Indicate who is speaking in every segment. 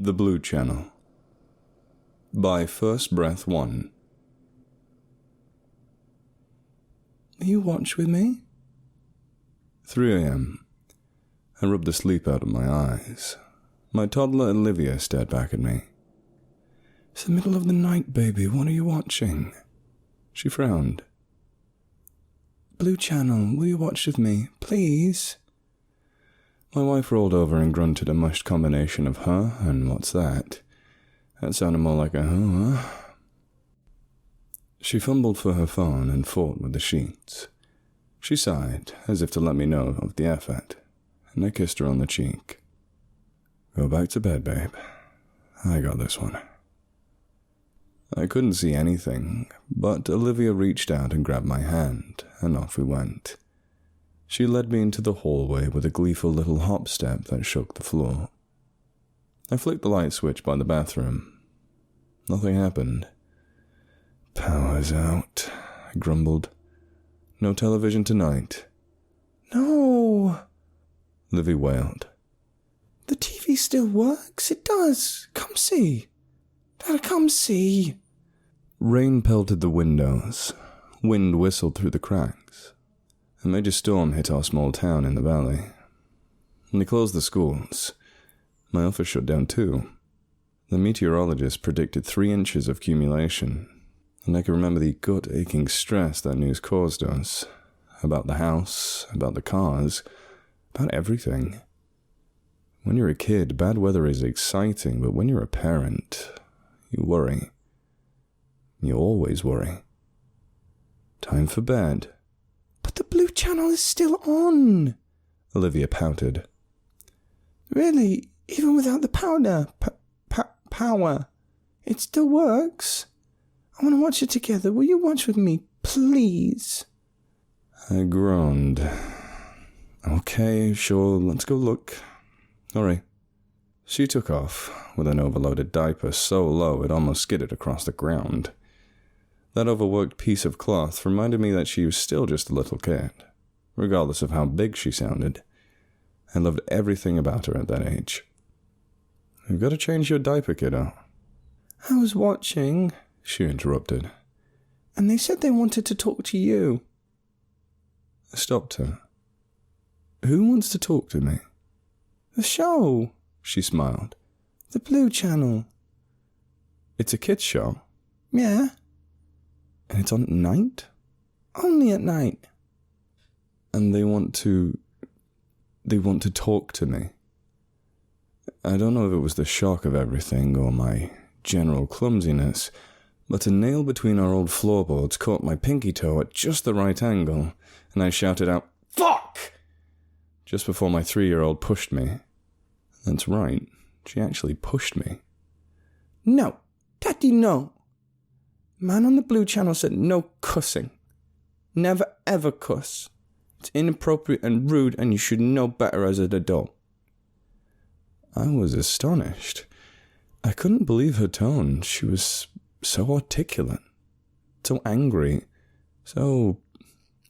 Speaker 1: The Blue Channel by First Breath 1.
Speaker 2: Will you watch with me?
Speaker 1: 3 a.m. I rubbed the sleep out of my eyes. My toddler Olivia stared back at me.
Speaker 2: It's the middle of the night, baby. What are you watching?
Speaker 1: She frowned.
Speaker 2: Blue Channel, will you watch with me, please?
Speaker 1: My wife rolled over and grunted a mushed combination of huh and what's that. That sounded more like a huh. She fumbled for her phone and fought with the sheets. She sighed, as if to let me know of the effort, and I kissed her on the cheek. Go back to bed, babe. I got this one. I couldn't see anything, but Olivia reached out and grabbed my hand, and off we went. She led me into the hallway with a gleeful little hop step that shook the floor. I flicked the light switch by the bathroom. Nothing happened. Power's out, I grumbled. No television tonight.
Speaker 2: No!
Speaker 1: Livy wailed.
Speaker 2: The TV still works. It does. Come see. Dad, come see.
Speaker 1: Rain pelted the windows. Wind whistled through the cracks. A major storm hit our small town in the valley. They closed the schools. My office shut down too. The meteorologist predicted 3 inches of accumulation, and I can remember the gut-aching stress that news caused us. About the house, about the cars, about everything. When you're a kid, bad weather is exciting, but when you're a parent, you worry. You always worry. Time for bed.
Speaker 2: But the Blue Channel is still on,
Speaker 1: Olivia pouted.
Speaker 2: Really? Even without the power? It still works? I want to watch it together. Will you watch with me, please?
Speaker 1: I groaned. Okay, sure, let's go look. Hurry. She took off, with an overloaded diaper so low it almost skidded across the ground. That overworked piece of cloth reminded me that she was still just a little kid, regardless of how big she sounded. I loved everything about her at that age. You've got to change your diaper, kiddo.
Speaker 2: I was watching,
Speaker 1: she interrupted.
Speaker 2: And they said they wanted to talk to you.
Speaker 1: I stopped her. Who wants to talk to me?
Speaker 2: The show,
Speaker 1: she smiled.
Speaker 2: The Blue Channel.
Speaker 1: It's a kids' show?
Speaker 2: Yeah.
Speaker 1: And it's on at night?
Speaker 2: Only at night.
Speaker 1: And they want to talk to me. I don't know if it was the shock of everything or my general clumsiness, but a nail between our old floorboards caught my pinky toe at just the right angle, and I shouted out, "Fuck!" just before my 3-year-old pushed me. That's right, she actually pushed me.
Speaker 2: No, Daddy, no. Man on the Blue Channel said no cussing. Never ever cuss. It's inappropriate and rude, and you should know better as an adult.
Speaker 1: I was astonished. I couldn't believe her tone. She was so articulate, so angry, so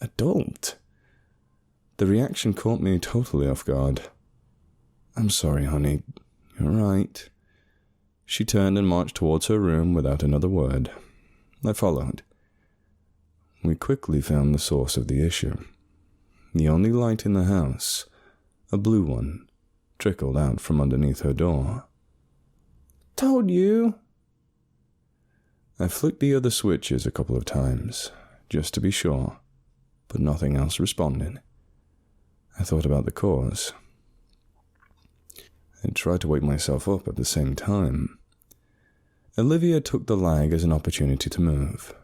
Speaker 1: adult. The reaction caught me totally off guard. I'm sorry, honey. You're right. She turned and marched towards her room without another word. I followed. We quickly found the source of the issue. The only light in the house, a blue one, trickled out from underneath her door.
Speaker 2: Told you.
Speaker 1: I flicked the other switches a couple of times, just to be sure, but nothing else responded. I thought about the cause. I tried to wake myself up at the same time. Olivia took the lag as an opportunity to move.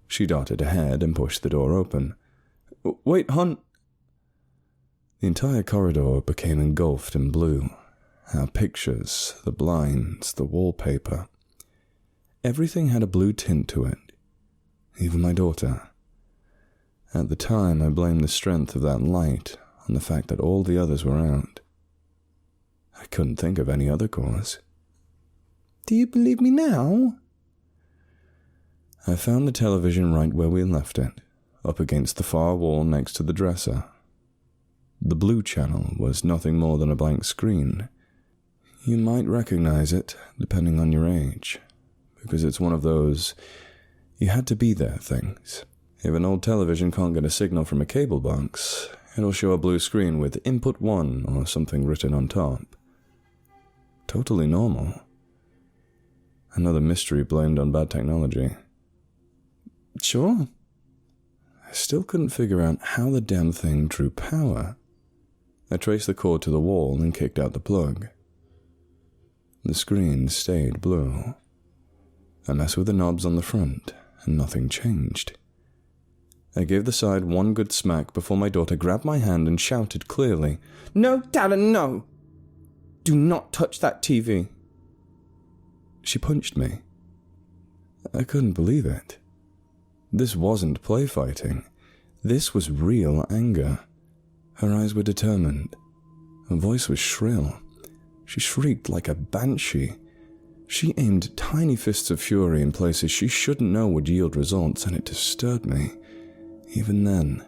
Speaker 1: She darted ahead and pushed the door open. Wait, hon! The entire corridor became engulfed in blue. Our pictures, the blinds, the wallpaper. Everything had a blue tint to it. Even my daughter. At the time, I blamed the strength of that light on the fact that all the others were out. I couldn't think of any other cause.
Speaker 2: Do you believe me now?
Speaker 1: I found the television right where we left it, up against the far wall next to the dresser. The Blue Channel was nothing more than a blank screen, You might recognize it, depending on your age, because it's one of those you had to be there things. If an old television can't get a signal from a cable box, it'll show a blue screen with Input 1 or something written on top. Totally normal. Another mystery blamed on bad technology. Sure. I still couldn't figure out how the damn thing drew power. I traced the cord to the wall and kicked out the plug. The screen stayed blue. I messed with the knobs on the front, and nothing changed. I gave the side one good smack before my daughter grabbed my hand and shouted clearly, "No, Dada, no! Do not touch that TV." She punched me. I couldn't believe it. This wasn't play fighting. This was real anger. Her eyes were determined. Her voice was shrill. She shrieked like a banshee. She aimed tiny fists of fury in places she shouldn't know would yield results, and it disturbed me. Even then,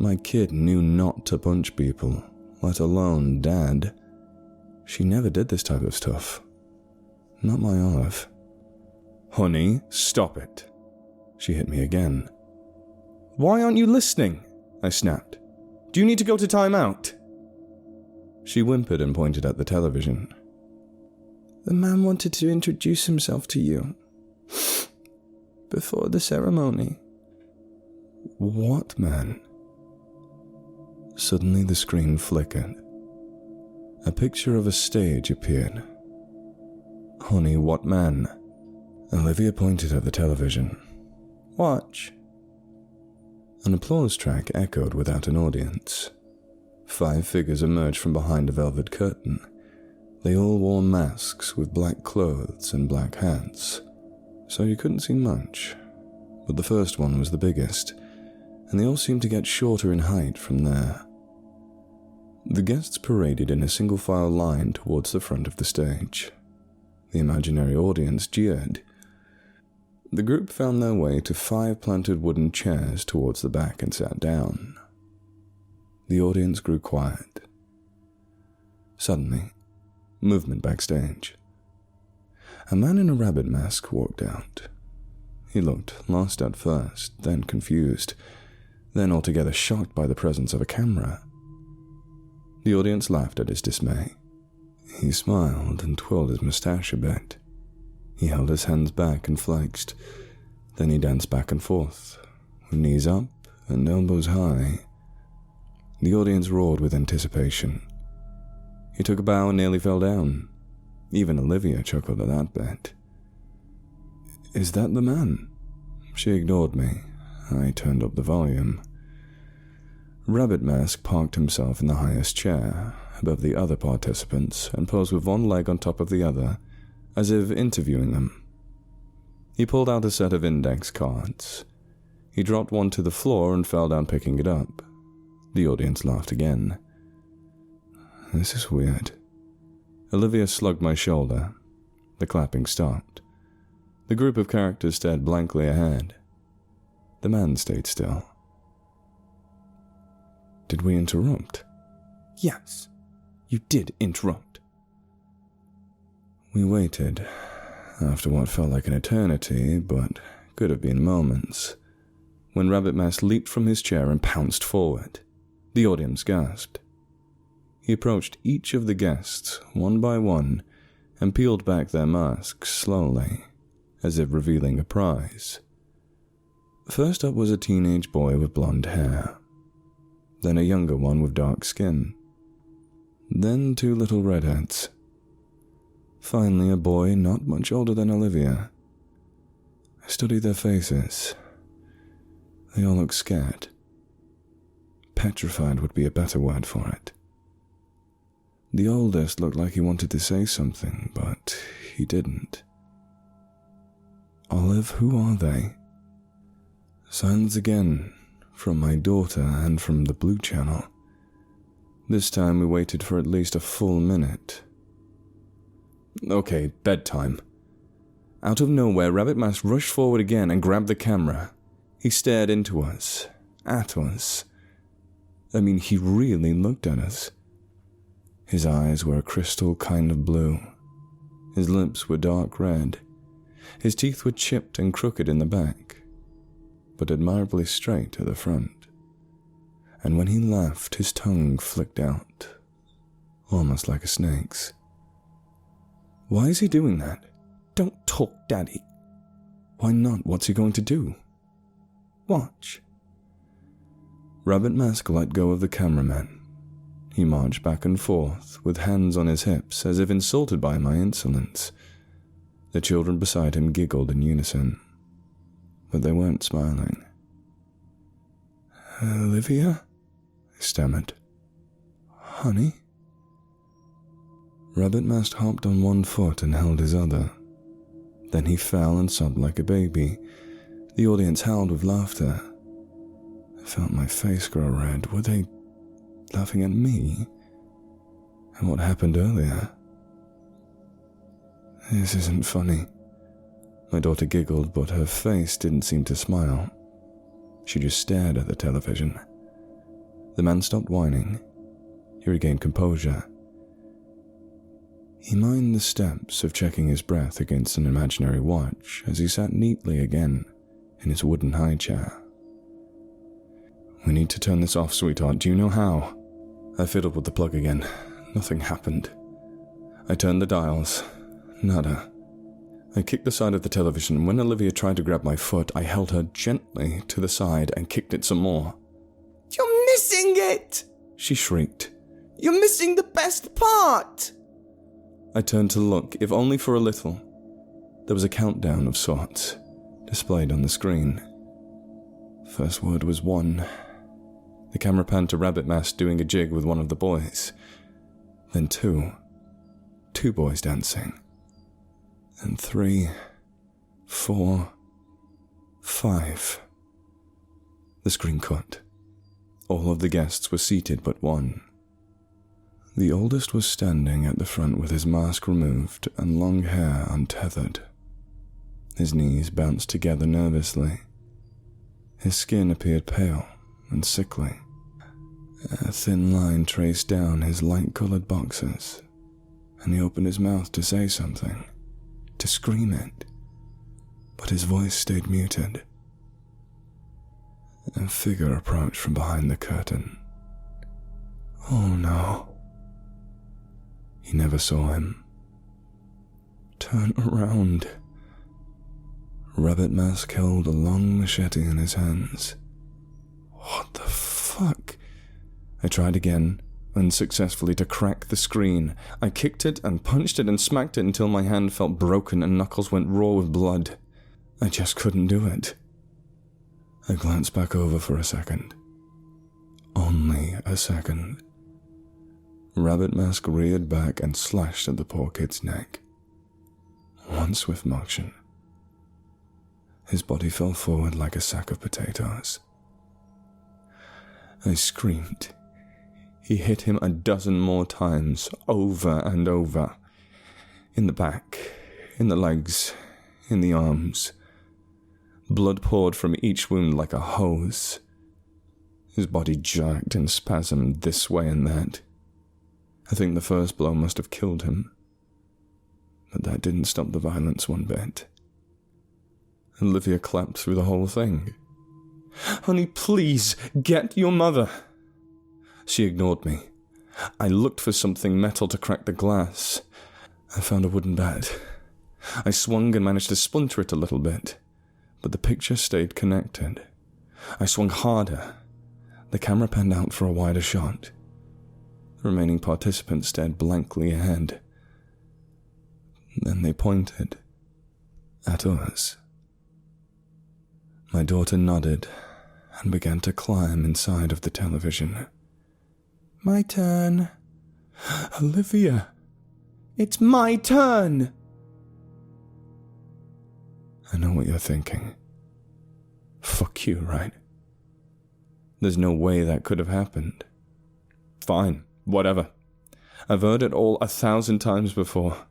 Speaker 1: my kid knew not to punch people, let alone Dad. She never did this type of stuff. Not my Olive. "Honey, stop it." She hit me again. "Why aren't you listening?" I snapped. "Do you need to go to timeout?" She whimpered and pointed at the television. "The man wanted to introduce himself to you. Before the ceremony." "What man?" Suddenly the screen flickered. A picture of a stage appeared. "Honey, what man?" Olivia pointed at the television. "Watch." An applause track echoed without an audience. 5 figures emerged from behind a velvet curtain. They all wore masks with black clothes and black hats, so you couldn't see much. But the first one was the biggest, and they all seemed to get shorter in height from there. The guests paraded in a single-file line towards the front of the stage. The imaginary audience jeered. The group found their way to 5 planted wooden chairs towards the back and sat down. The audience grew quiet. Suddenly, movement backstage. A man in a rabbit mask walked out. He looked lost at first, then confused, then altogether shocked by the presence of a camera. The audience laughed at his dismay. He smiled and twirled his mustache a bit. He held his hands back and flexed. Then he danced back and forth, with knees up and elbows high. The audience roared with anticipation. He took a bow and nearly fell down. Even Olivia chuckled at that bit. "Is that the man?" She ignored me. I turned up the volume. Rabbit Mask parked himself in the highest chair, above the other participants, and posed with one leg on top of the other, as if interviewing them. He pulled out a set of index cards. He dropped one to the floor and fell down picking it up. The audience laughed again. "This is weird." Olivia slugged my shoulder. The clapping stopped. The group of characters stared blankly ahead. The man stayed still. "Did we interrupt?" "Yes, you did interrupt." We waited, after what felt like an eternity, but could have been moments, when Rabbit Mask leaped from his chair and pounced forward. The audience gasped. He approached each of the guests, one by one, and peeled back their masks slowly, as if revealing a prize. First up was a teenage boy with blonde hair, then a younger one with dark skin, then 2 little redheads. Finally, a boy not much older than Olivia. I studied their faces. They all looked scared. Petrified would be a better word for it. The oldest looked like he wanted to say something, but he didn't. "Olive, who are they?" Silence again, from my daughter and from the Blue Channel. This time we waited for at least a full minute. "Okay, bedtime." Out of nowhere, Rabbit Mask rushed forward again and grabbed the camera. He stared into us, at us. I mean, he really looked at us. His eyes were a crystal kind of blue. His lips were dark red. His teeth were chipped and crooked in the back, but admirably straight at the front. And when he laughed, his tongue flicked out, almost like a snake's. Why is he doing that?
Speaker 2: Don't talk, Daddy.
Speaker 1: Why not? What's he going to do?
Speaker 2: Watch.
Speaker 1: Rabbit Mask let go of the cameraman. He marched back and forth, with hands on his hips, as if insulted by my insolence. The children beside him giggled in unison, but they weren't smiling.
Speaker 2: Olivia?
Speaker 1: I stammered.
Speaker 2: Honey?
Speaker 1: Rabbit Mask hopped on one foot and held his other. Then he fell and sobbed like a baby. The audience howled with laughter. I felt my face grow red. Were they laughing at me? And what happened earlier? This isn't funny. My daughter giggled, but her face didn't seem to smile. She just stared at the television. The man stopped whining. He regained composure. He minded the steps of checking his breath against an imaginary watch as he sat neatly again in his wooden high chair. We need to turn this off, sweetheart. Do you know how? I fiddled with the plug again. Nothing happened. I turned the dials. Nada. I kicked the side of the television, and when Olivia tried to grab my foot, I held her gently to the side and kicked it some more.
Speaker 2: You're missing it!
Speaker 1: She shrieked.
Speaker 2: You're missing the best part!
Speaker 1: I turned to look, if only for a little. There was a countdown of sorts, displayed on the screen. First word was 1. The camera panned to Rabbit Mask doing a jig with one of the boys. Then 2. 2 boys dancing. And 3, 4, 5. The screen cut. All of the guests were seated but one. The oldest was standing at the front with his mask removed and long hair untethered. His knees bounced together nervously. His skin appeared pale and sickly. A thin line traced down his light-colored boxers, and he opened his mouth to say something, to scream it, but his voice stayed muted. A figure approached from behind the curtain. Oh no. He never saw him. Turn around. Rabbit Mask held a long machete in his hands. What the fuck? I tried again, unsuccessfully, to crack the screen. I kicked it and punched it and smacked it until my hand felt broken and knuckles went raw with blood. I just couldn't do it. I glanced back over for a second. Only a second. Rabbit Mask reared back and slashed at the poor kid's neck. One swift motion. His body fell forward like a sack of potatoes. I screamed. He hit him a dozen more times, over and over. In the back, in the legs, in the arms. Blood poured from each wound like a hose. His body jerked and spasmed this way and that. I think the first blow must have killed him, but that didn't stop the violence one bit. Olivia clapped through the whole thing. Honey, please, get your mother. She ignored me. I looked for something metal to crack the glass. I found a wooden bat. I swung and managed to splinter it a little bit, but the picture stayed connected. I swung harder. The camera panned out for a wider shot. The remaining participants stared blankly ahead. Then they pointed at us. My daughter nodded and began to climb inside of the television.
Speaker 2: My turn.
Speaker 1: Olivia!
Speaker 2: It's my turn!
Speaker 1: I know what you're thinking. Fuck you, right? There's no way that could have happened. Fine, whatever. I've heard it all 1,000 times before.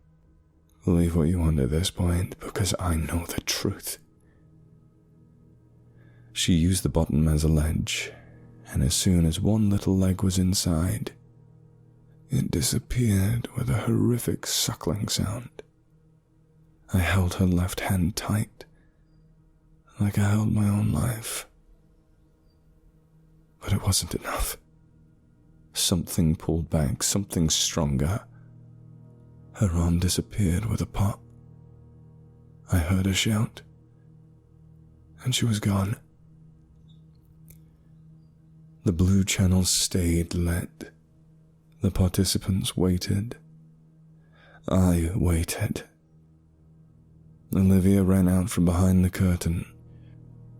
Speaker 1: Believe what you want at this point, because I know the truth. She used the bottom as a ledge, and as soon as one little leg was inside, It disappeared with a horrific suckling sound. I held her left hand tight, like I held my own life. But it wasn't enough. Something pulled back, something stronger. Her arm disappeared with a pop. I heard her shout, and she was gone. The blue channel stayed lit. The participants waited. I waited. Olivia ran out from behind the curtain.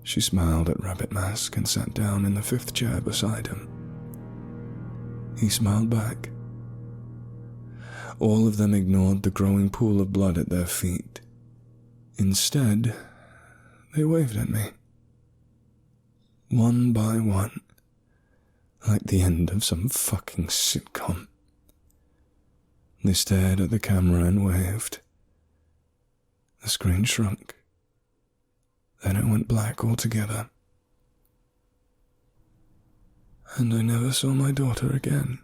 Speaker 1: She smiled at Rabbit Mask and sat down in the 5th chair beside him. He smiled back. All of them ignored the growing pool of blood at their feet. Instead, they waved at me. One by one, like the end of some fucking sitcom. They stared at the camera and waved. The screen shrunk. Then it went black altogether. And I never saw my daughter again.